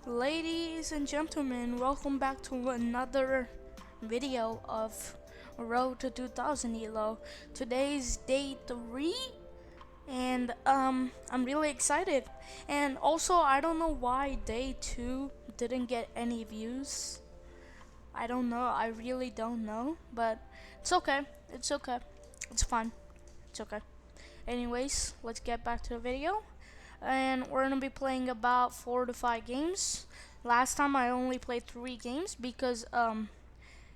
Ladies and gentlemen, welcome back to another video of Road to 2000 Elo. Today's day 3 and I'm really excited. And also I don't know why day 2 didn't get any views. I don't know, I really don't know, but it's okay. It's okay. It's fine. It's okay. Anyways, let's get back to the video. And we're gonna be playing about 4 to 5 games. Last time I only played 3 games because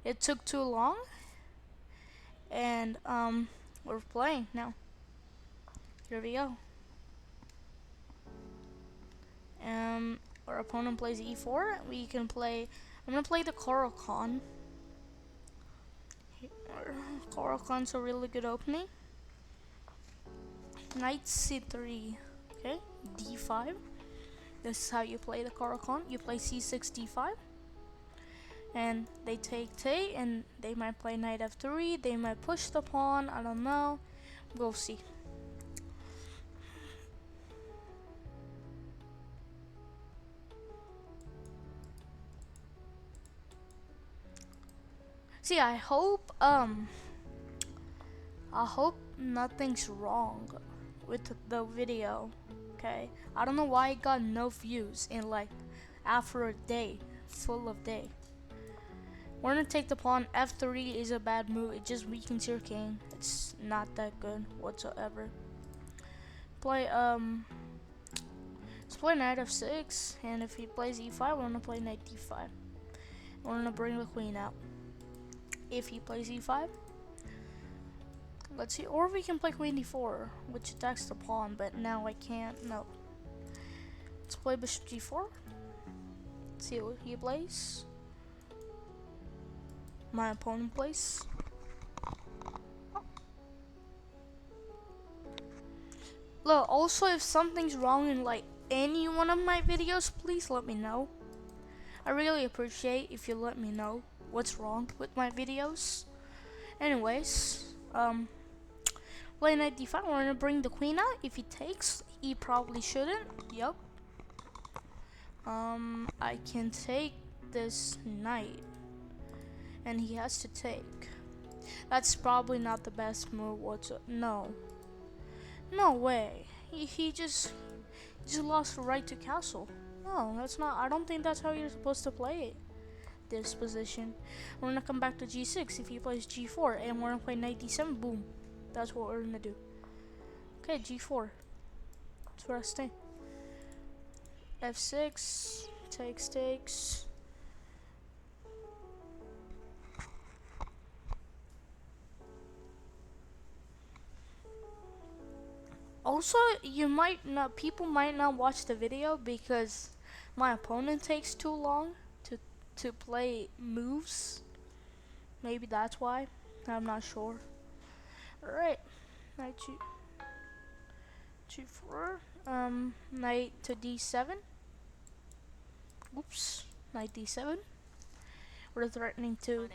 it took too long, and we're playing now. Here we go. Our opponent plays e4. We can play. I'm gonna play the Caro-Kann. Caro-Kann's a really good opening. Knight c3. Okay, d5. This is how you play the Caro-Kann. You play c6, d5, and they take, and they might play knight f3. They might push the pawn. I don't know. We'll see. See, I hope nothing's wrong with the video. Okay, I don't know why it got no views in like after a day full of day. We're gonna take the pawn. F3 is a bad move. It just weakens your king. It's not that good whatsoever. Play let's play knight f6, and if he plays e5, we're gonna play knight d5. We're gonna bring the queen out. If he plays e5, let's see, or we can play queen d4, which attacks the pawn, but now I can't. No. Let's play bishop g4. Let's see what he plays. My opponent plays. Look, also if something's wrong in like any one of my videos, please let me know. I really appreciate if you let me know what's wrong with my videos. Anyways, play knight d5. We're gonna bring the queen out. If he takes, he probably shouldn't. Yup. I can take this knight, and he has to take. That's probably not the best move whatsoever. No way. He just lost the right to castle. No, that's not. I don't think that's how you're supposed to play it. This position. We're gonna come back to g6 if he plays g4, and we're gonna play knight d7. Boom. That's what we're gonna do. Okay, g4. That's where I stay. f6 takes. Also, people might not watch the video because my opponent takes too long to play moves. Maybe that's why. I'm not sure. Alright. Knight g4. Knight to d7. Oops. Knight d7. We're threatening to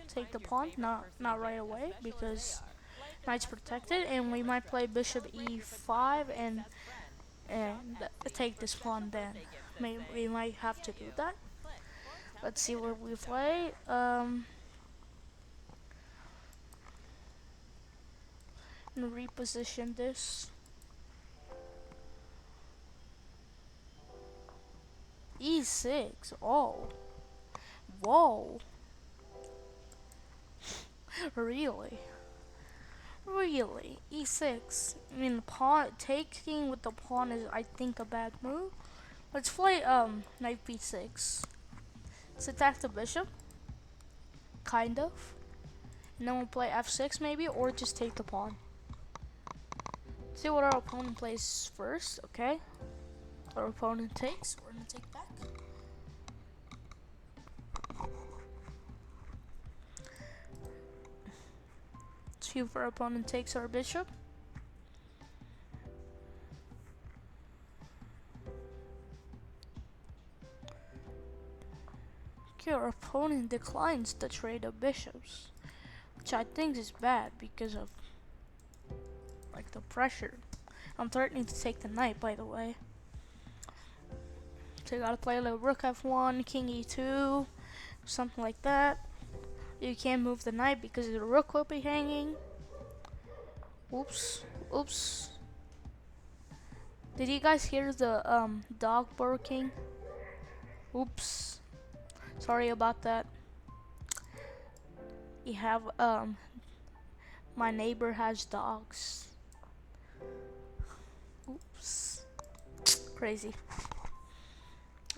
take the pawn. Not right away because knight's protected, and we might play bishop e5 and take this pawn. Then we might have to do that. Let's see what we play. And reposition this. e6. Oh, whoa. Really? E6. I mean, taking with the pawn is, I think, a bad move. Let's play knight b6. Let's attack the bishop, kind of, and then we'll play f6 maybe, or just take the pawn. See what our opponent plays first. Okay, our opponent takes. We're gonna take back. See if our opponent takes our bishop. Okay, our opponent declines the trade of bishops, which I think is bad because of like the pressure. I'm threatening to take the knight, by the way. So you gotta play like rook f1, king e2, something like that. You can't move the knight because the rook will be hanging. Oops, oops. Did you guys hear the dog barking? Oops. Sorry about that. You have my neighbor has dogs. Oops. Crazy.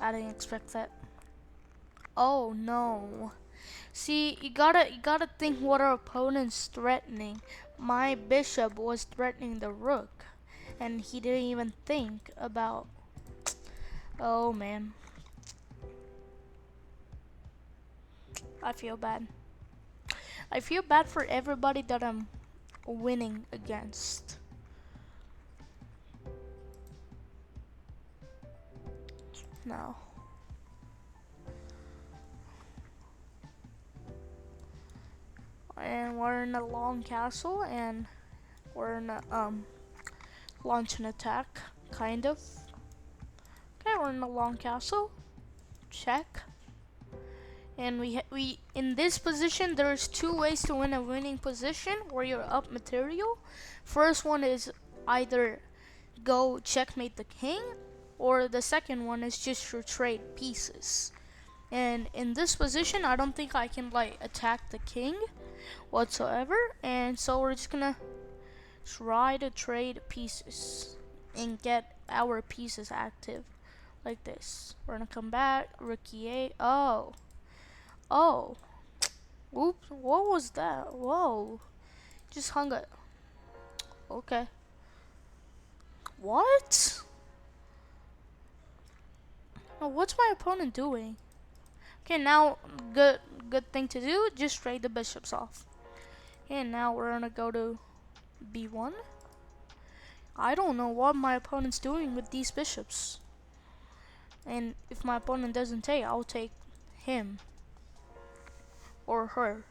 I didn't expect that. Oh no. See, you gotta think what our opponent's threatening. My bishop was threatening the rook, and he didn't even think about. Oh man. I feel bad. I feel bad for everybody that I'm winning against. No. And we're in a long castle, and we're in a launch an attack, kind of. Okay, we're in a long castle. Check. And we in this position, there's two ways to win a winning position where you're up material. First one is either go checkmate the king, or the second one is just to trade pieces. And in this position, I don't think I can like attack the king whatsoever, and so we're just gonna try to trade pieces and get our pieces active like this. We're gonna come back, rook e8. Oh, oops, what was that? Whoa, just hung it. Okay, what? Oh, what's my opponent doing? Okay, now good thing to do, just trade the bishops off. And now we're gonna go to b1. I don't know what my opponent's doing with these bishops. And if my opponent doesn't take, I'll take him. Or her.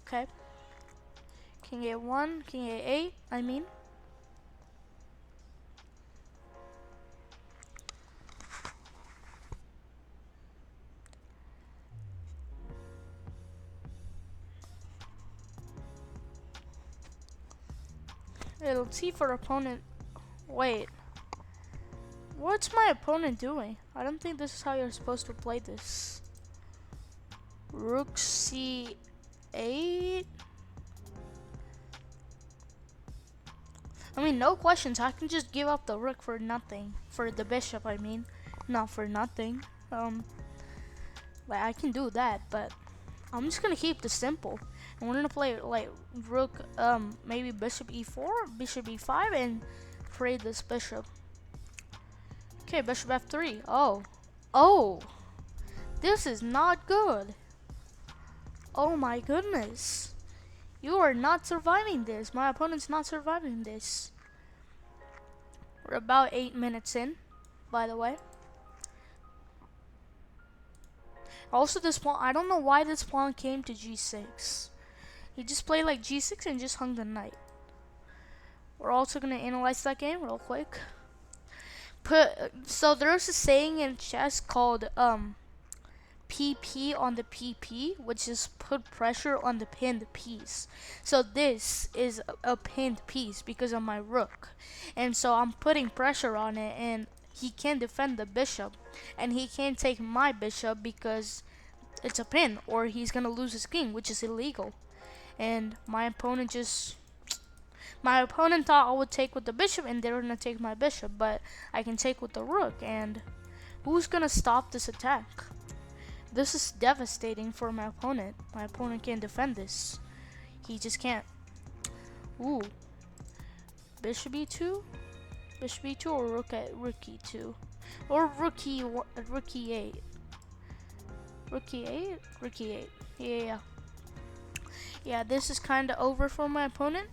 Okay. King a1, king a8, I mean. Let's see for opponent. Wait. What's my opponent doing? I don't think this is how you're supposed to play this. Rook c8. I mean, no questions. I can just give up the rook for nothing. For the bishop, I mean. Not for nothing. Like, I can do that, but I'm just gonna keep this simple. And we're gonna play, like, rook, maybe bishop e4, bishop e5, and trade this bishop. Okay, bishop f3. Oh. This is not good. Oh my goodness. You are not surviving this. My opponent's not surviving this. We're about 8 minutes in, by the way. Also, this pawn, I don't know why this pawn came to g6. He just played like g6 and just hung the knight. We're also going to analyze that game real quick. So there's a saying in chess called PP on the PP, which is put pressure on the pinned piece. So this is a pinned piece because of my rook, and so I'm putting pressure on it, and he can't defend the bishop, and he can't take my bishop because it's a pin, or he's gonna lose his king, which is illegal. And my opponent thought I would take with the bishop, and they're gonna take my bishop, but I can take with the rook, and who's gonna stop this attack? This is devastating for my opponent. My opponent can't defend this. He just can't. Ooh. Bishop e2? Bishop e2 or rook e2? Or rook e8. Rook e8? Rook e8. Yeah. Yeah, this is kind of over for my opponent.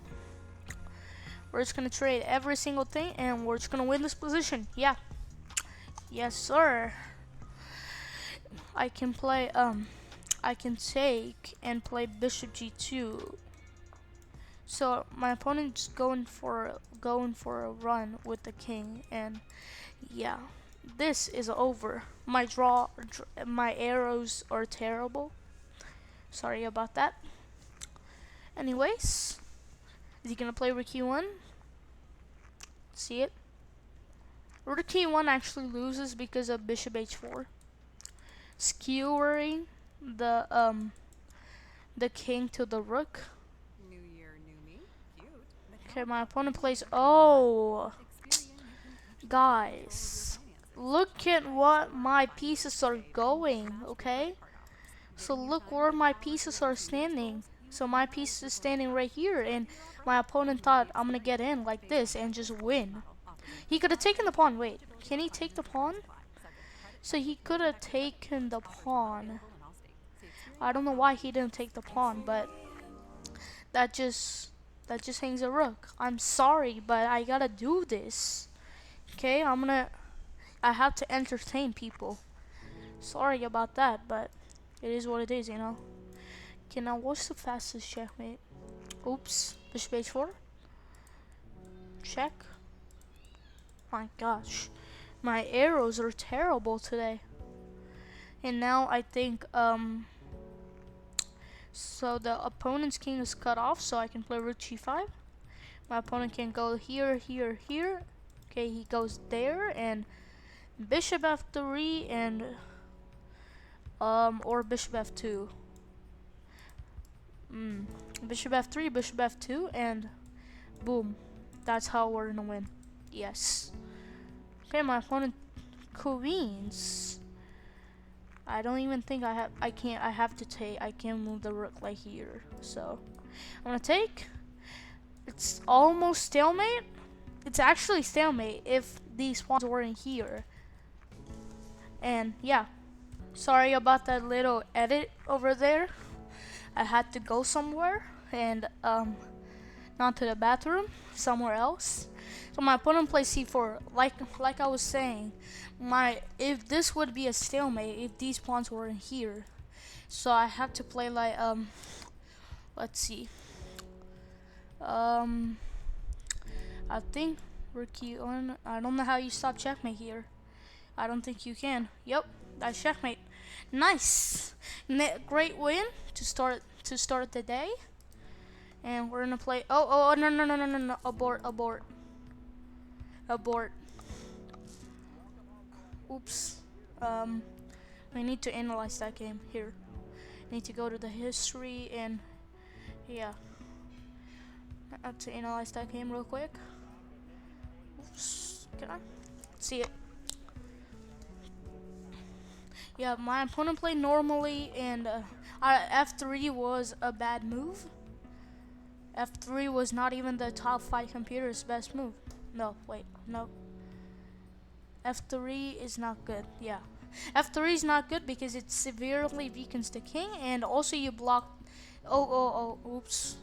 We're just going to trade every single thing, and we're just going to win this position. Yeah. Yes, sir. I can play, I can take and play bishop g2. So my opponent's going for a run with the king, and yeah, this is over. My arrows are terrible. Sorry about that. Anyways, is he gonna play rook e1? See it? Rook e1 actually loses because of bishop h4, skewering the king to the rook. New year, new me. Cute. Okay, my opponent plays. Oh, guys, look at what my pieces are going. Okay, so look where my pieces are standing. So my piece is standing right here, and my opponent thought I'm gonna get in like this and just win. He could have taken the pawn. Wait, can he take the pawn? So he could have taken the pawn. I don't know why he didn't take the pawn, but that just hangs a rook. I'm sorry, but I gotta do this. Okay, I have to entertain people. Sorry about that, but it is what it is, you know. Okay, now what's the fastest checkmate? Oops, bishop h4. Check. My gosh, my arrows are terrible today. And now I think so the opponent's king is cut off, so I can play rook g5. My opponent can go here, here, here. Okay, he goes there, and bishop f3 and or bishop f2. Bishop f3, bishop f2, and boom. That's how we're gonna win. Yes. Okay, my opponent queens. I don't even think I have to take. I can't move the rook like here. So I'm gonna take. It's almost stalemate. It's actually stalemate if these pawns weren't here. And yeah, sorry about that little edit over there. I had to go somewhere and not to the bathroom, somewhere else. So my opponent plays c4. Like I was saying, if this would be a stalemate if these pawns weren't here. So I have to play like let's see. I think rook e1. I don't know how you stop checkmate here. I don't think you can. Yep, that's checkmate. Nice, great win to start the day. And we're gonna play. Oh no, abort. Oops. I need to analyze that game here. I need to go to the history and yeah. I have to analyze that game real quick. Oops. Can I see it? Yeah, my opponent played normally, and f3 was a bad move. F3 was not even the top 5 computer's best move. No, wait, no. F3 is not good, yeah. F3 is not good because it severely weakens the king, and also you block. Oops.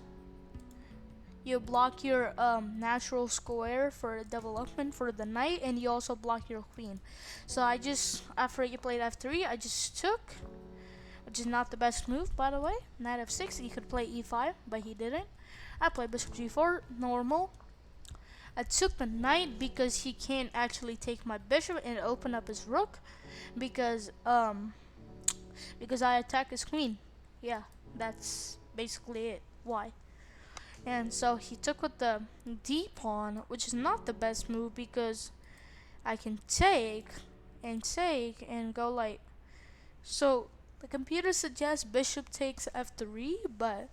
You block your natural square for development for the knight, and you also block your queen. So after you played f3, I just took, which is not the best move, by the way. Knight f6, he could play e5, but he didn't. I played bishop g4, normal. I took the knight because he can't actually take my bishop and open up his rook, because I attack his queen. Yeah, that's basically it. Why? And so he took with the d pawn, which is not the best move because I can take and go like. So the computer suggests bishop takes f3, but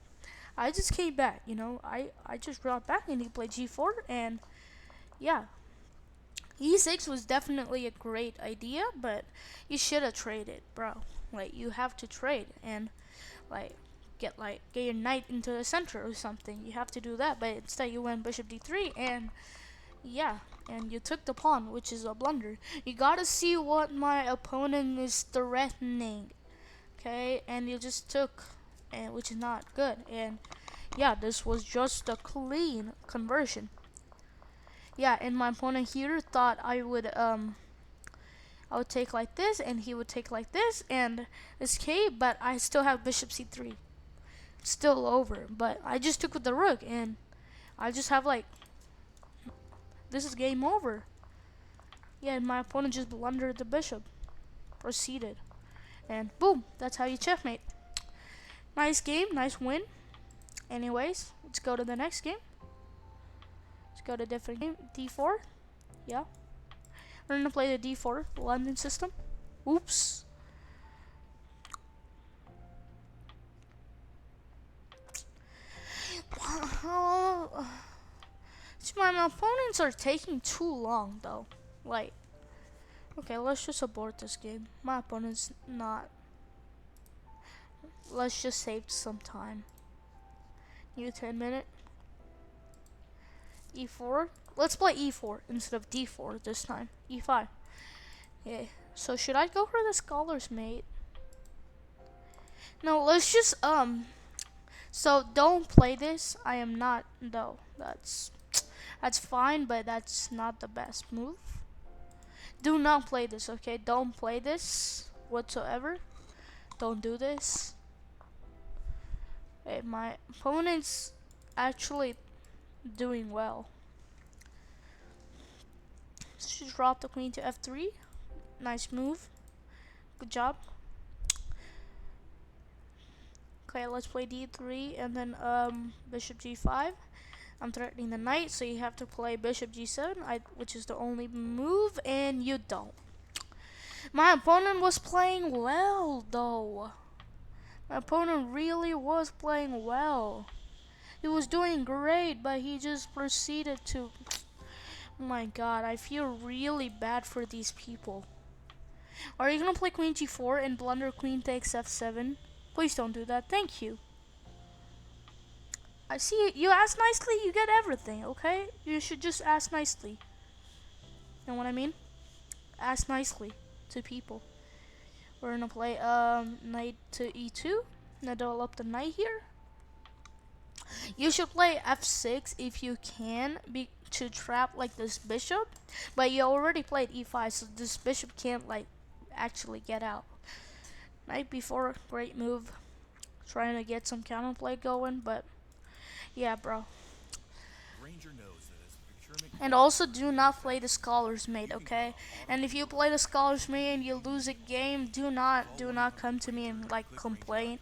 I just came back, you know. I just brought back and he played g4, and yeah. E6 was definitely a great idea, but you should have traded, bro. Like, you have to trade and like get your knight into the center or something. You have to do that, but instead you went bishop d3, and yeah, and you took the pawn, which is a blunder. You gotta see what my opponent is threatening, okay? And you just took, and which is not good. And yeah, this was just a clean conversion. Yeah, and my opponent here thought I would take like this, and he would take like this, and escape, but I still have bishop c3. Still over, but I just took with the rook, and I just have like, this is game over. Yeah, my opponent just blundered the bishop. Proceeded. And boom, that's how you checkmate. Nice game, nice win. Anyways, let's go to the next game. Let's go to a different game. D4. Yeah. We're gonna play the D4 London system. Oops. My opponents are taking too long though. Like, okay, let's just abort this game. My opponent's not. Let's just save some time. New 10-minute. E4. Let's play E4 instead of D4 this time. E5. Yeah. So should I go for the Scholar's Mate? No, let's just so don't play this. I am not. No, that's fine, but that's not the best move. Do not play this, okay? Don't play this whatsoever. Don't do this. Hey, my opponent's actually doing well. She dropped the queen to f3. Nice move. Good job. Okay, let's play d3 and then bishop g5. I'm threatening the knight, so you have to play bishop g7, which is the only move, and you don't. My opponent was playing well, though. My opponent really was playing well. He was doing great, but he just proceeded to... Oh my god, I feel really bad for these people. Are you gonna play queen g4 and blunder queen takes f7? Please don't do that. Thank you. I see you ask nicely, you get everything, okay? You should just ask nicely. You know what I mean? Ask nicely to people. We're gonna play knight to e2. Now develop the knight here. You should play f6 if you can to trap like this bishop, but you already played e5, so this bishop can't like actually get out. Knight b4, great move. Trying to get some counterplay going, but yeah, bro. And also do not play the Scholar's Mate, okay? And if you play the Scholar's Mate and you lose a game, do not come to me and like complain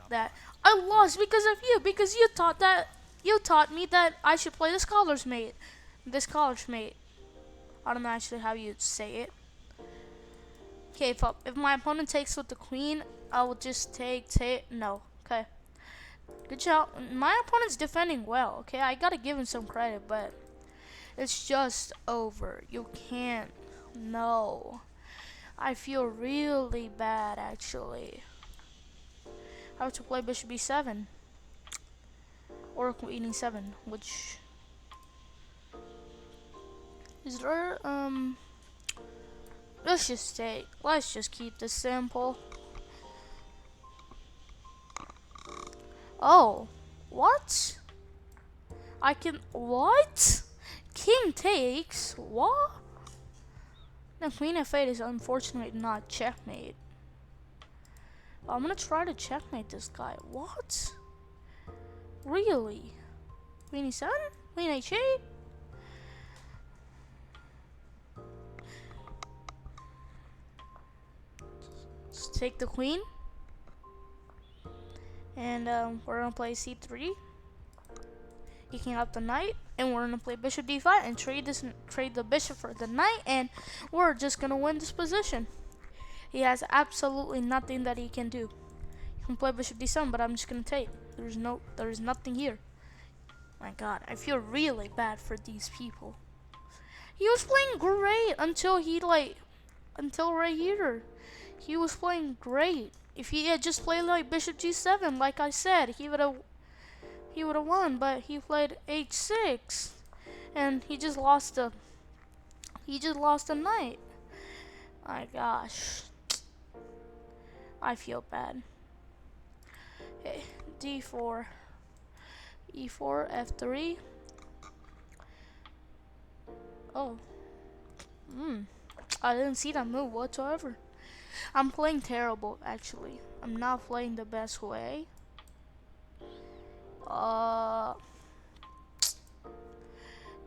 that I lost because of you, because you taught me that I should play the Scholar's Mate. The Scholar's Mate. I don't know actually how you say it. Okay, if my opponent takes with the queen, I will just take no. Okay. Good job. My opponent's defending well, okay? I gotta give him some credit, but it's just over. You can't. No. I feel really bad, actually. I have to play bishop b7. Or queen e7, which... Is there, let's just keep this simple. Oh, what? What? King takes? What? Now queen f8 is unfortunately not checkmate. I'm gonna try to checkmate this guy. What? Really? Queen e7? Queen h8? Let's take the queen. And we're gonna play c3. Picking up the knight, and we're gonna play bishop d5 and trade the bishop for the knight, and we're just gonna win this position. He has absolutely nothing that he can do. He can play bishop d7, but I'm just gonna take. There's nothing here. My god, I feel really bad for these people. He was playing great until right here. He was playing great. If he had just played like bishop g7, like I said, he would have won, but he played h6 and he just lost a knight. My gosh. I feel bad. Okay, d4, e4, f3. Oh. I didn't see that move whatsoever. I'm playing terrible, actually. I'm not playing the best way.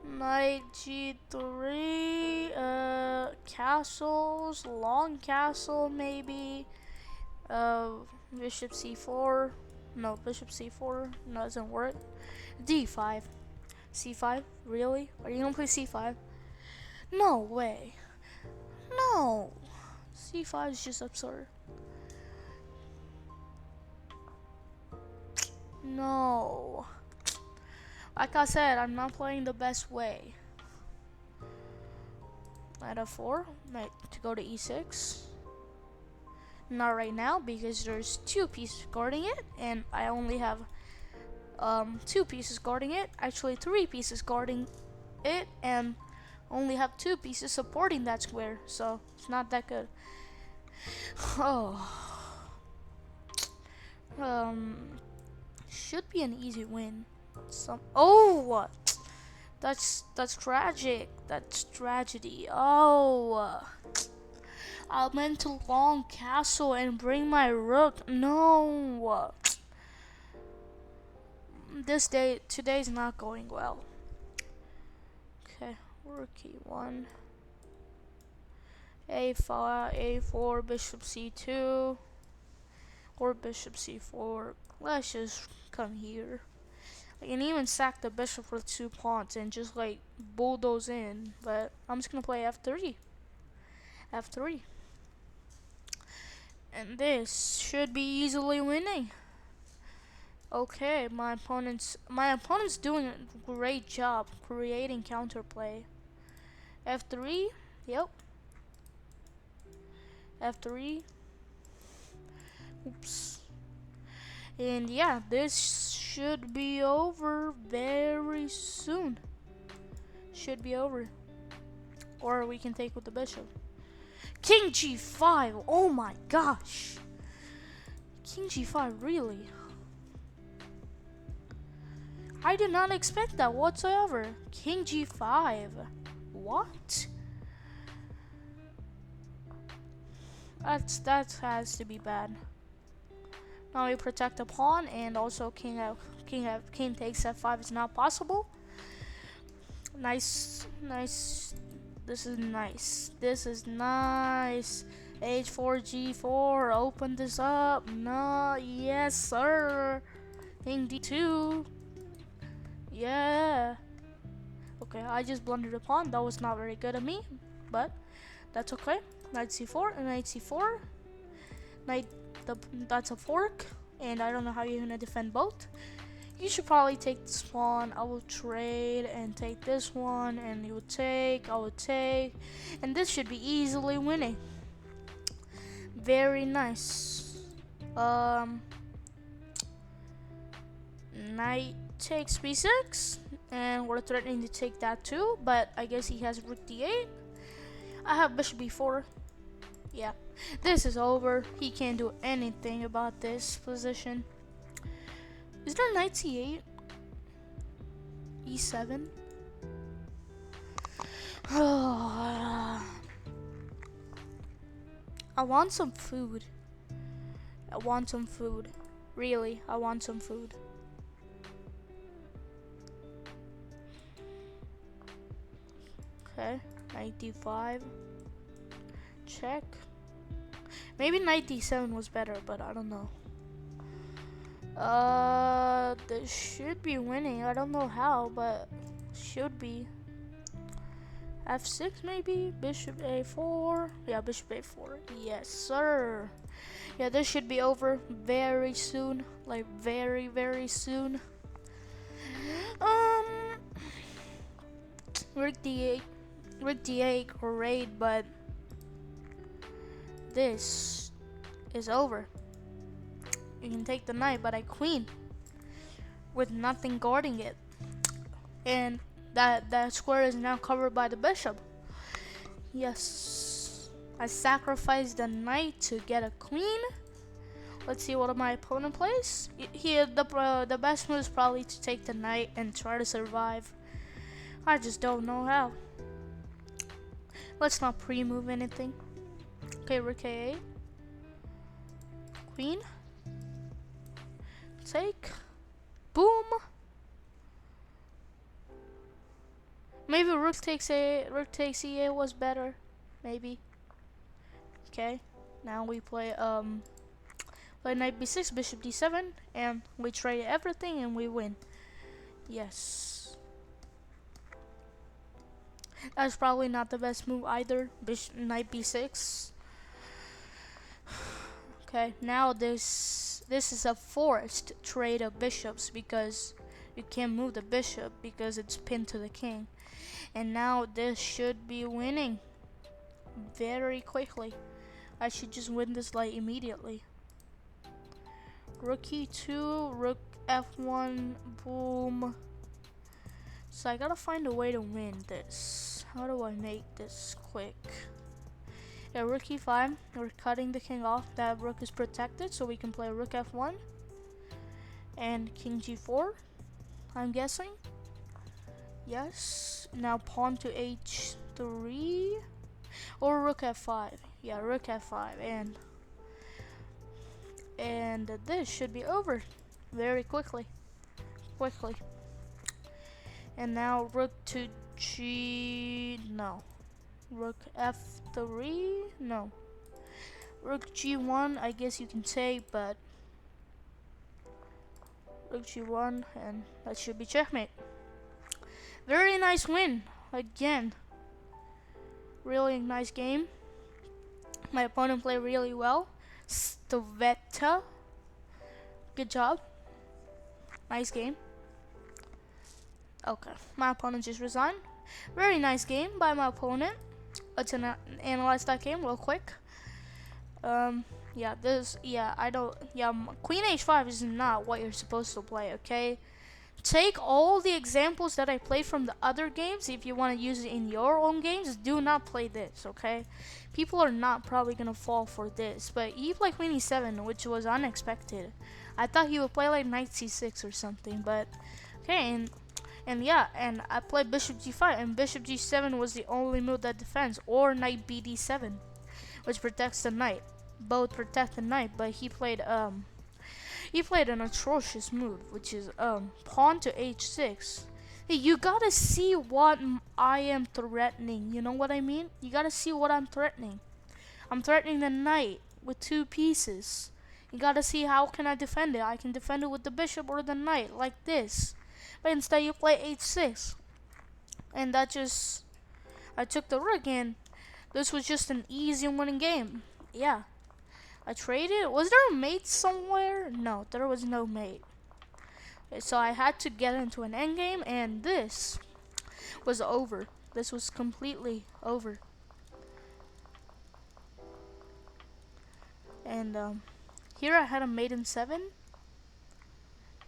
Knight g3, castles, long castle maybe, bishop c4, no, bishop c4 doesn't work, d5, c5, really? Are you gonna play c5? No way, no, c5 is just absurd. No, like I said, I'm not playing the best way. Knight f4, knight to go to e6. Not right now because there's two pieces guarding it, and I only have two pieces guarding it. Actually, three pieces guarding it, and only have two pieces supporting that square. So it's not that good. Oh, should be an easy win. That's tragic. That's tragedy. Oh. I meant to long castle and bring my rook. No. Today's not going well. Okay, rook e1. a5, a4, bishop c2, or bishop c4. Let's just come here. I can even sack the bishop with 2 pawns and just like bulldoze in, but I'm just gonna play f3. f3. And this should be easily winning. Okay, my opponent's doing a great job creating counterplay. f3, yep. f3. Oops. And yeah, this should be over very soon. Should be over. Or we can take with the bishop. King g5, oh my gosh. King g5, really? I did not expect that whatsoever. King g5. What? That has to be bad. Now we protect the pawn, and also king takes f5 is not possible. Nice. This is nice. h4 g4. Open this up. No, yes sir. King d2. Yeah. Okay, I just blundered a pawn. That was not very good of me, but that's okay. Knight c4 and knight c4. That's a fork, and I don't know how you're gonna defend both. You should probably take this pawn. I will trade and take this one, and you will take. I will take, and this should be easily winning. Very nice. Knight takes b6, and we're threatening to take that too, but I guess he has rook d8. I have bishop b4. Yeah, this is over. He can't do anything about this position. Is there knight c8? e7? I want some food. Really, I want some food. Okay, knight d5. Check. Maybe knight d7 was better, but I don't know. This should be winning. I don't know how, but should be. f6 maybe? Bishop a4. Yeah, bishop a4. Yes, sir. Yeah, this should be over very soon. Like, very, very soon. Rook d8, great, but this is over. You can take the knight, but I queen with nothing guarding it, and that square is now covered by the bishop. Yes, I sacrificed the knight to get a queen. Let's see what my opponent plays. Here, the best move is probably to take the knight and try to survive. I just don't know how. Let's not pre-move anything. Okay, rook a8. Queen. Take. Boom. Maybe rook takes e8 was better. Maybe. Okay. Now we play knight b6, bishop d7, and we trade everything and we win. Yes. That's probably not the best move either. Knight b6. Okay, now this is a forced trade of bishops because you can't move the bishop because it's pinned to the king. And now this should be winning very quickly. I should just win this like immediately. Rook e2, rook f1, boom. So I gotta find a way to win this. How do I make this quick? Yeah, rook e5, we're cutting the king off. That rook is protected, so we can play rook f1 and king g4, I'm guessing. Yes. Now pawn to h3 or rook f5. Yeah, rook f5, and this should be over very quickly. And now rook to rook f3, no. Rook g1, I guess you can take, but rook g1, and that should be checkmate. Very nice win, again. Really nice game. My opponent played really well. Stoveta, good job. Nice game. Okay, my opponent just resigned. Very nice game by my opponent. Let's analyze that game real quick. Queen h5 is not what you're supposed to play, okay? Take all the examples that I played from the other games. If you want to use it in your own games, do not play this, okay? People are not probably going to fall for this. But he played queen e7, which was unexpected. I thought he would play like knight c6 or something, but okay, and I played bishop g5, and bishop g7 was the only move that defends, or knight bd7, which protects the knight. Both protect the knight, but he played an atrocious move, which is pawn to h6. Hey, you gotta see what I am threatening. You know what I mean? You gotta see what I'm threatening. I'm threatening the knight with 2 pieces. You gotta see how can I defend it. I can defend it with the bishop or the knight, like this. But instead you play h6. And I took the rook, and this was just an easy winning game. Yeah. I traded. Was there a mate somewhere? No, there was no mate. Okay, so I had to get into an endgame, and this was over. This was completely over. And here I had a mate in 7,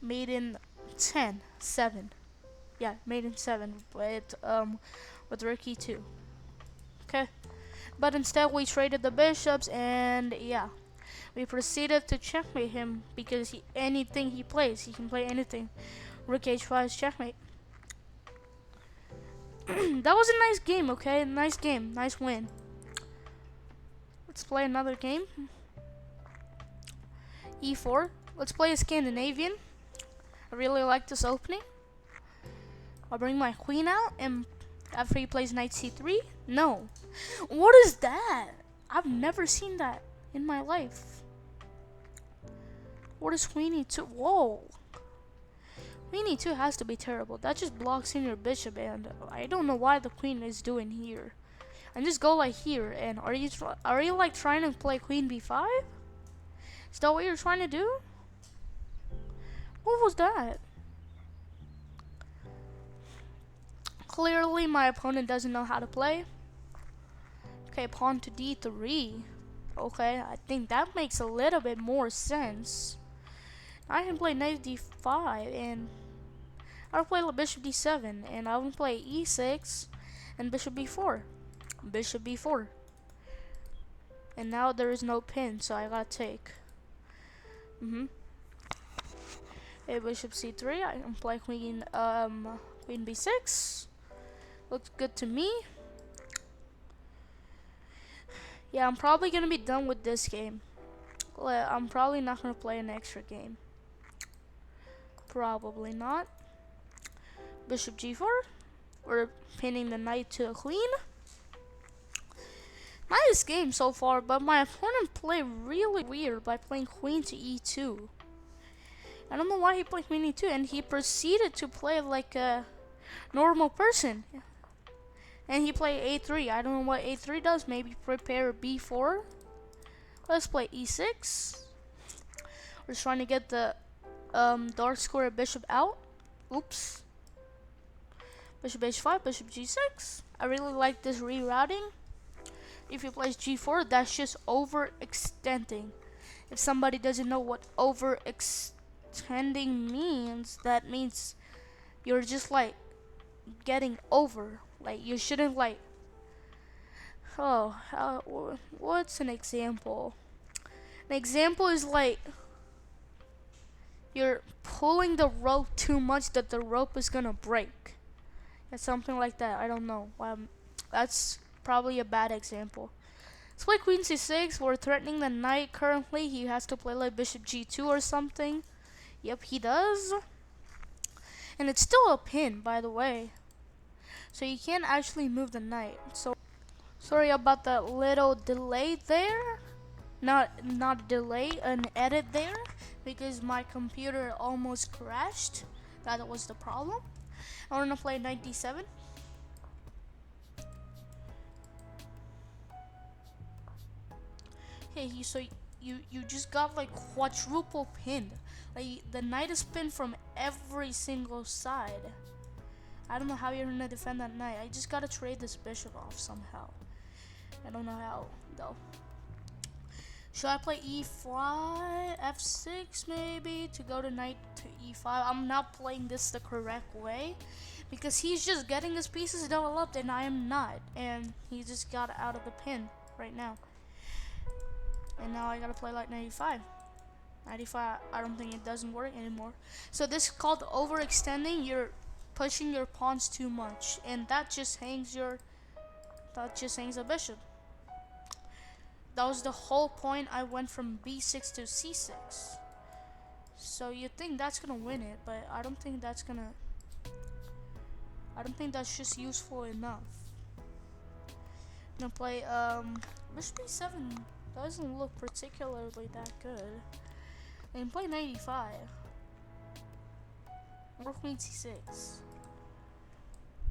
mate in 10, 7. Yeah, mate in 7 with rook e2. Okay, but instead we traded the bishops, and yeah, we proceeded to checkmate him because anything he plays, he can play anything. Rook h5 is checkmate. That was a nice game, okay? Nice game, nice win. Let's play another game. e4. Let's play a Scandinavian. I really like this opening. I'll bring my queen out, and after he plays knight c3. No. What is that? I've never seen that in my life. What is queen e2? Whoa. Queen e2 has to be terrible. That just blocks in your bishop, and I don't know why the queen is doing here. And just go like here, and are you like trying to play queen b5? Is that what you're trying to do? What was that? Clearly my opponent doesn't know how to play. Okay, pawn to d3. Okay, I think that makes a little bit more sense. I can play knight d5, and I'll play bishop d7, and I will play e6 and bishop b4. Bishop b4. And now there is no pin, so I gotta take. Okay, bishop c3. I can play queen b6. Looks good to me. Yeah, I'm probably gonna be done with this game. I'm probably not gonna play an extra game. Probably not. Bishop g4. we're pinning the knight to a queen. Nice game so far, but my opponent played really weird by playing queen to e2. I don't know why he played queen e2, and he proceeded to play like a normal person. And he played a3. I don't know what a3 does. Maybe prepare b4. Let's play e6. We're trying to get the dark square bishop out. Oops. Bishop h5, bishop g6. I really like this rerouting. If he plays g4, that's just overextending. If somebody doesn't know what overextending means, that means you're just like getting over. Like you shouldn't like. What's an example? An example is like you're pulling the rope too much that the rope is gonna break. It's something like that. I don't know. That's probably a bad example. Let's play queen c6. We're threatening the knight currently. He has to play like bishop g2 or something. Yep, he does. And it's still a pin, by the way. So you can't actually move the knight. So sorry about that little delay there. Not delay, an edit there, because my computer almost crashed. That was the problem. I want to play 97. Okay, so you just got like quadruple pinned. Like the knight is pinned from every single side. I don't know how you're gonna defend that knight. I just gotta trade this bishop off somehow. I don't know how though. Should I play e5, f6 maybe to go to knight to e5? I'm not playing this the correct way because he's just getting his pieces developed and I am not. And he just got out of the pin right now. And now I gotta play like 95. 95, I don't think it doesn't work anymore. So this is called overextending. You're pushing your pawns too much, and that just hangs a bishop. That was the whole point. I went from b6 to c6. So you think that's gonna win it, but I don't think that's just useful enough. I'm gonna play bishop b7 doesn't look particularly that good. I can play 95. Or queen c6.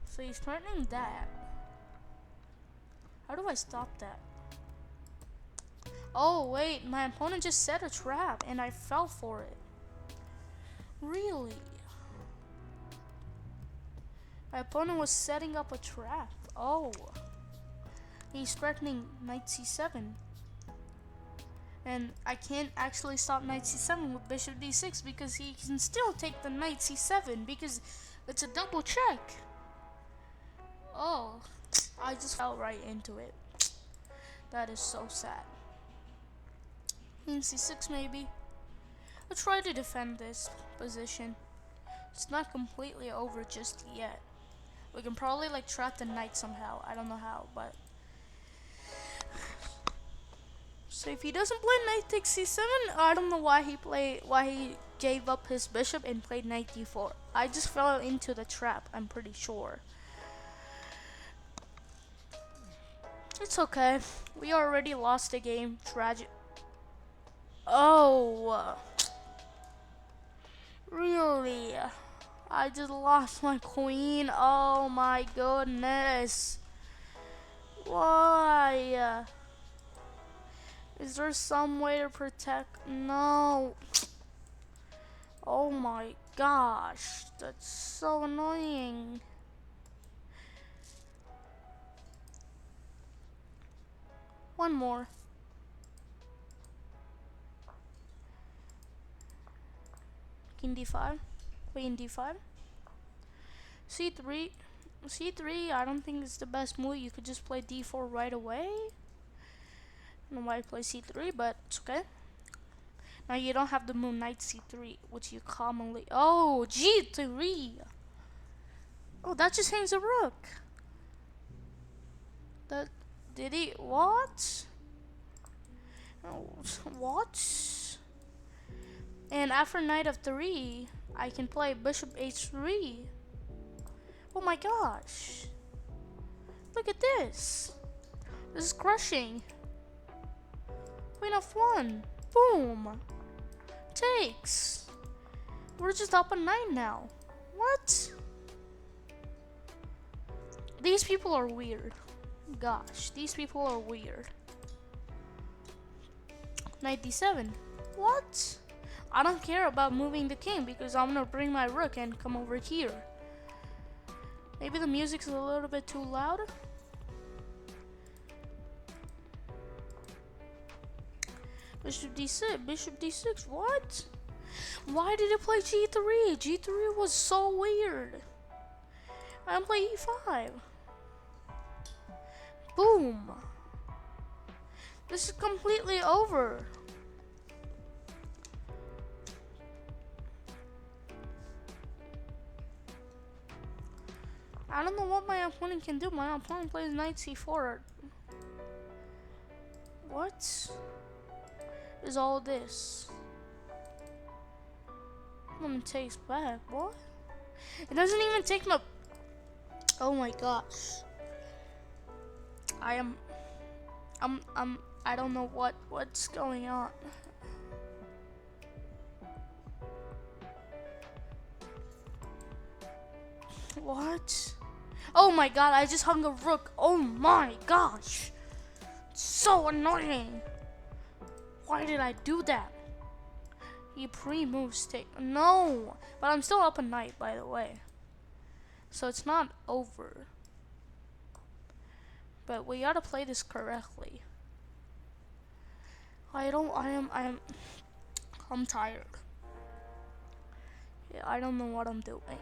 So he's threatening that. How do I stop that? Oh wait, my opponent just set a trap and I fell for it. Really? My opponent was setting up a trap. Oh. He's threatening knight c7. And I can't actually stop knight c7 with bishop d6 because he can still take the knight c7 because it's a double check. Oh, I just fell right into it. That is so sad. Queen c6 maybe. I'll try to defend this position. It's not completely over just yet. We can probably like trap the knight somehow. I don't know how, but. So if he doesn't play knight takes c7, I don't know why he gave up his bishop and played knight d4. I just fell into the trap, I'm pretty sure. It's okay. We already lost the game. Tragic. Oh. Really? I just lost my queen. Oh my goodness. Why? Is there some way to protect? No. Oh my gosh. That's so annoying. One more. King d5. Queen d5. c3. c3, I don't think it's the best move. You could just play d4 right away. I don't know why I play c3, but it's okay. Now you don't have the move knight c3, which you commonly. Oh, g3. Oh, that just hangs a rook. That did he? What? Oh, what? And after knight of 3, I can play bishop h3. Oh my gosh. Look at this. This is crushing. Queen f1. Boom. Takes. We're just up a 9 now. What? These people are weird. Gosh, these people are weird. Knight d7. What? I don't care about moving the king because I'm gonna bring my rook and come over here. Maybe the music's a little bit too loud. Bishop d6, bishop d6, what? Why did it play g3? G3 was so weird. I didn't play e5. Boom. This is completely over. I don't know what my opponent can do. My opponent plays knight c4. What is all this? Opponent takes back. What? It doesn't even take my... Oh my gosh. I don't know what's going on. What? Oh my god, I just hung a rook. Oh my gosh. So annoying. Why did I do that? He pre-moves take. No. But I'm still up a knight, by the way. So it's not over. But we gotta play this correctly. I'm tired. Yeah, I don't know what I'm doing.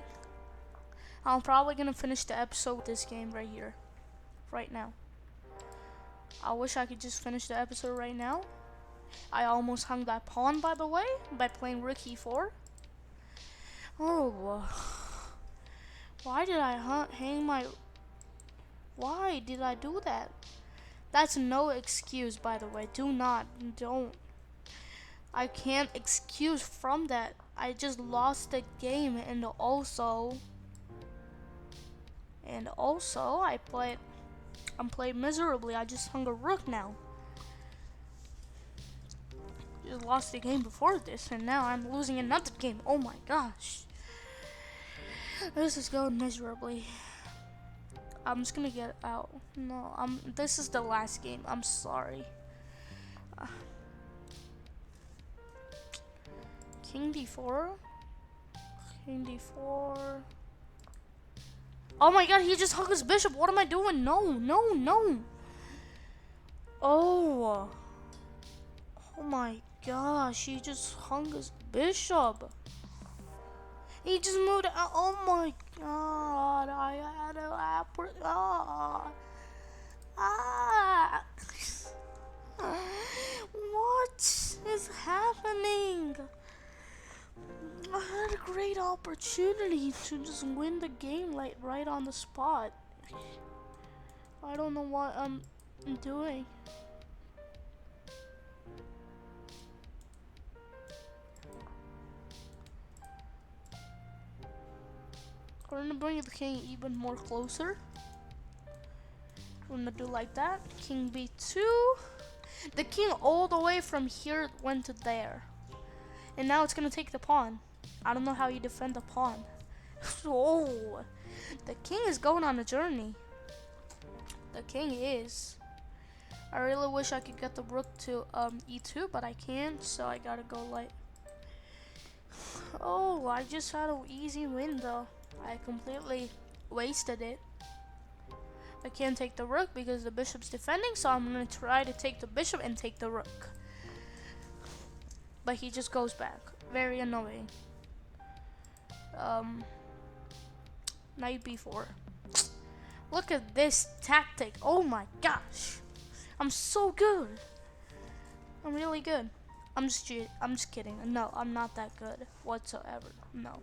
I'm probably gonna finish the episode with this game right here. Right now. I wish I could just finish the episode right now. I almost hung that pawn, by the way, by playing rook e4. Oh. Why did I hang my... Why did I do that? That's no excuse, by the way. Don't. I can't excuse from that. I just lost the game, and also I'm playing miserably. I just hung a rook now. Just lost the game before this, and now I'm losing another game. Oh my gosh. This is going miserably. I'm just gonna get out. No, this is the last game. I'm sorry. King d4. King d4. Oh my god, he just hung his bishop. What am I doing? No, no, no. Oh. Oh my gosh, he just hung his bishop. He just moved out. Oh my god, I had a what is happening? I had a great opportunity to just win the game like right on the spot. I don't know what I'm doing. We're gonna bring the king even more closer. We're gonna do like that. King b2. The king all the way from here went to there. And now it's gonna take the pawn. I don't know how you defend the pawn. Oh, the king is going on a journey. The king is. I really wish I could get the rook to e2, but I can't, so I gotta go like... Oh, I just had an easy win though. I completely wasted it. I can't take the rook because the bishop's defending, so I'm gonna try to take the bishop and take the rook. But he just goes back. Very annoying. Knight b4. Look at this tactic. Oh my gosh. I'm so good. I'm really good. I'm just kidding. No, I'm not that good whatsoever. No.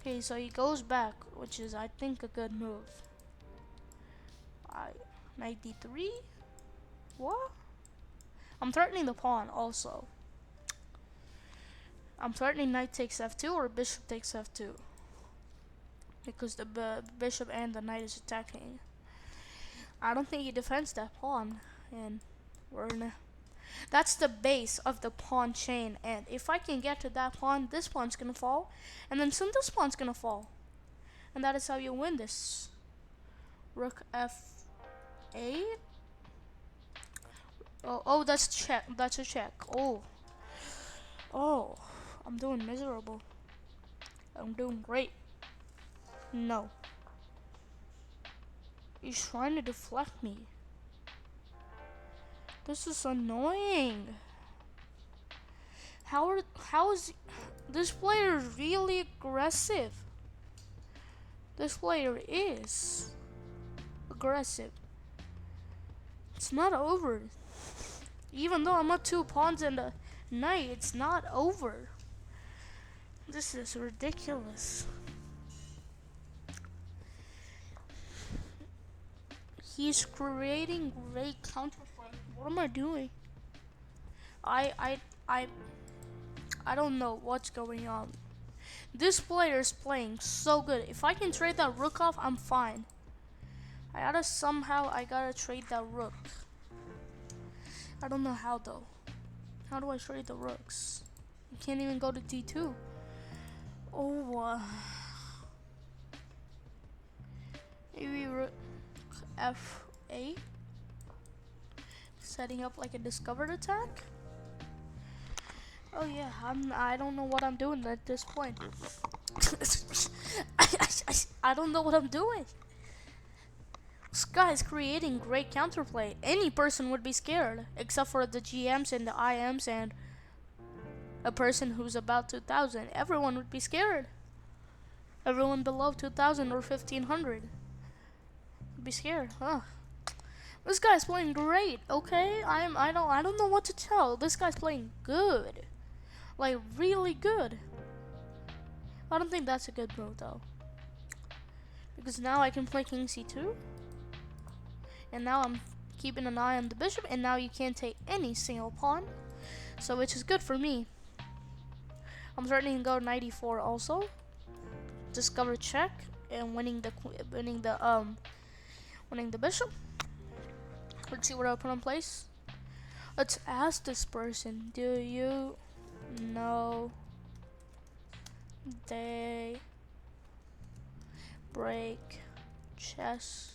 Okay, so he goes back, which is, I think, a good move. Knight d3? What? I'm threatening the pawn also. I'm threatening knight takes f2 or bishop takes f2. because the bishop and the knight is attacking. I don't think he defends that pawn, and we're in a, that's the base of the pawn chain. And if I can get to that pawn, this pawn's gonna fall, and then soon this pawn's gonna fall, and that is how you win this. Rook f8. Oh, that's check. That's a check. Oh, I'm doing miserable. I'm doing great. No. He's trying to deflect me. This is annoying. How is this player really aggressive? This player is aggressive. It's not over. Even though I'm up 2 pawns and a knight, it's not over. This is ridiculous. He's creating great counterplay. What am I doing? I don't know what's going on. This player is playing so good. If I can trade that rook off, I'm fine. I gotta trade that rook. I don't know how though. How do I trade the rooks? You can't even go to d2. Oh, maybe rook f8. Setting up like a discovered attack. Oh yeah, I don't know what I'm doing at this point. I don't know what I'm doing. This guy's creating great counterplay. Any person would be scared, except for the GMs and the IMs and a person who's about 2,000. Everyone would be scared. Everyone below 2,000 or 1,500 would be scared. Huh? This guy's playing great. Okay, I don't know what to tell. This guy's playing good, like really good. I don't think that's a good move though, because now I can play king c2. And now I'm keeping an eye on the bishop, and now you can't take any single pawn, so which is good for me. I'm threatening to go knight e4 also, discover check, and winning the bishop. Let's see what I put in place. Let's ask this person, do you know they break chess?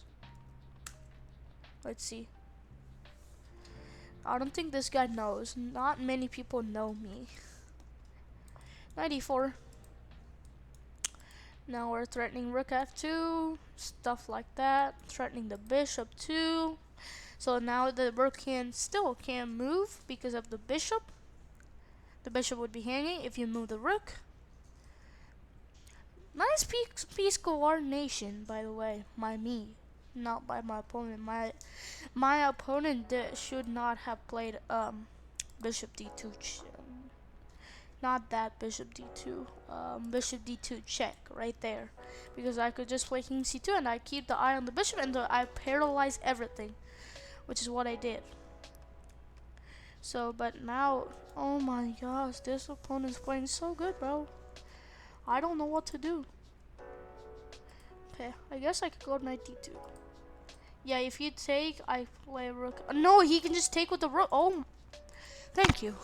Let's see. I don't think this guy knows. Not many people know me. Knight e4. Now we're threatening rook f2, stuff like that. Threatening the bishop too. So now the rook still can't move because of the bishop. The bishop would be hanging if you move the rook. Nice piece coordination, by the way, by me, not by my opponent. My opponent should not have played bishop d2. Not that bishop d2. Bishop d2 check right there, because I could just play king c2 and I keep the eye on the bishop and I paralyze everything, which is what I did. So, but now, oh my gosh, this opponent's playing so good, bro. I don't know what to do. Okay, I guess I could go knight d2. Yeah, if you take, I play rook. No, he can just take with the rook. Oh, thank you.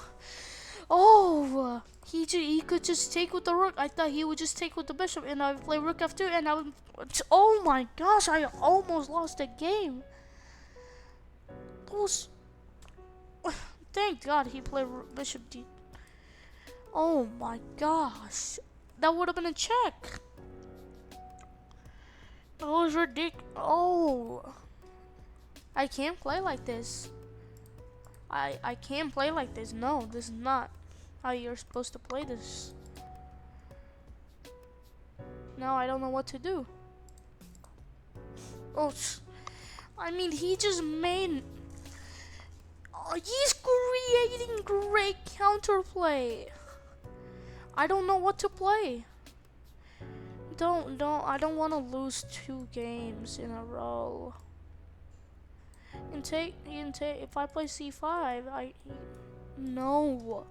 Oh, he could just take with the rook. I thought he would just take with the bishop, and I would play rook f2, and I would. Oh my gosh, I almost lost the game. Those. Thank God he played bishop d. Oh my gosh, that would have been a check. That was ridiculous. Oh, I can't play like this. I can't play like this. No, this is not how you're supposed to play this. Now I don't know what to do. Oh, I mean, he just made. Oh, he's creating great counterplay. I don't know what to play. I don't want to lose 2 games in a row. And if I play c5, no.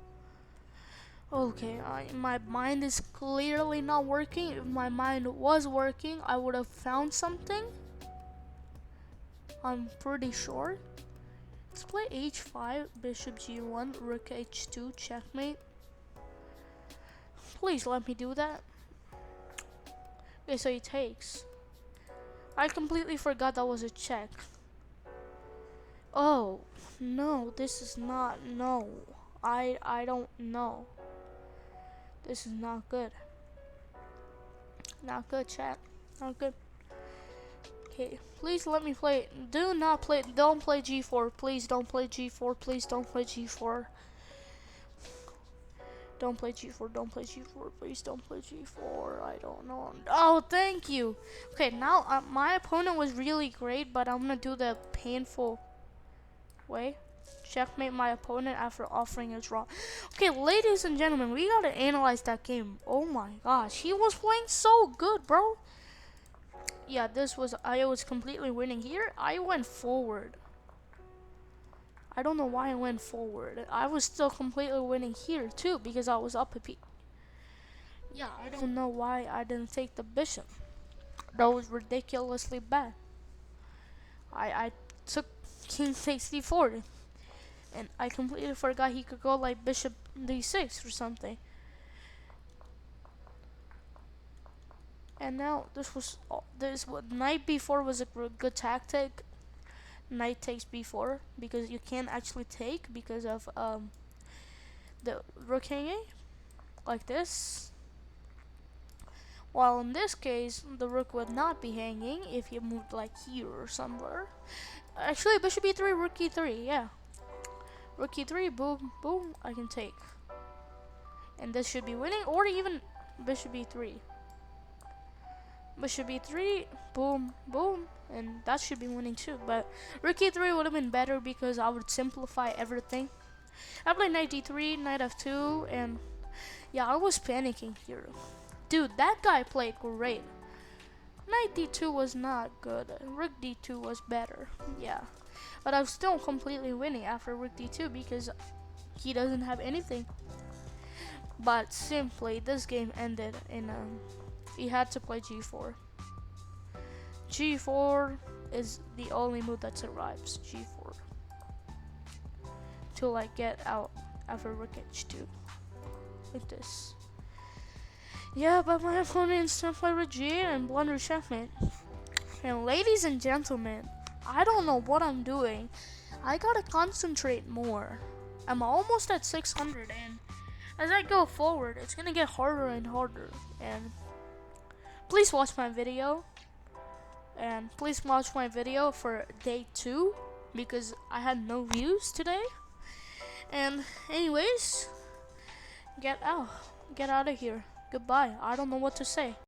Okay, my mind is clearly not working. If my mind was working, I would have found something. I'm pretty sure. Let's play h5, bishop g1, rook h2, checkmate. Please let me do that. Okay, so he takes. I completely forgot that was a check. Oh, no, this is not, no. I don't know. This is not good. Not good, chat. Not good. Okay, please let me play. Don't play g4. Please don't play g4. Please don't play g4. Don't play g4. Don't play g4. Please don't play g4. I don't know. Oh, thank you. Okay, now my opponent was really great, but I'm gonna do the painful way. Checkmate my opponent after offering a draw. Okay, ladies and gentlemen, we gotta analyze that game. Oh my gosh, he was playing so good, bro. Yeah, I was completely winning here. I went forward. I don't know why I went forward. I was still completely winning here too because I was up a piece. Yeah, I don't know why I didn't take the bishop. That was ridiculously bad. I took king takes d4. And I completely forgot he could go like bishop d6 or something. And now knight b4 was a good tactic. Knight takes b4 because you can't actually take because of the rook hanging like this. While in this case, the rook would not be hanging if you moved like here or somewhere. Actually, bishop e3, rook e3, yeah. Rook e3, boom, boom, I can take. And this should be winning, or even bishop e3. Bishop e3, boom, boom, and that should be winning too. But rook e3 would have been better because I would simplify everything. I played knight d3, knight f2, and yeah, I was panicking here. Dude, that guy played great. Knight d2 was not good. Rook d2 was better. Yeah. But I was still completely winning after rook d2 because he doesn't have anything. But simply, this game ended in he had to play g4. G4 is the only move that survives. G4. To like get out after rook h2. Like this. Yeah, but my opponent still played rook g8 and blunder checkmate. And ladies and gentlemen, I don't know what I'm doing. I gotta concentrate more. I'm almost at 600 and as I go forward, it's gonna get harder and harder. And please watch my video. And please watch my video for day 2 because I had no views today. And anyways, get out of here. Goodbye. I don't know what to say.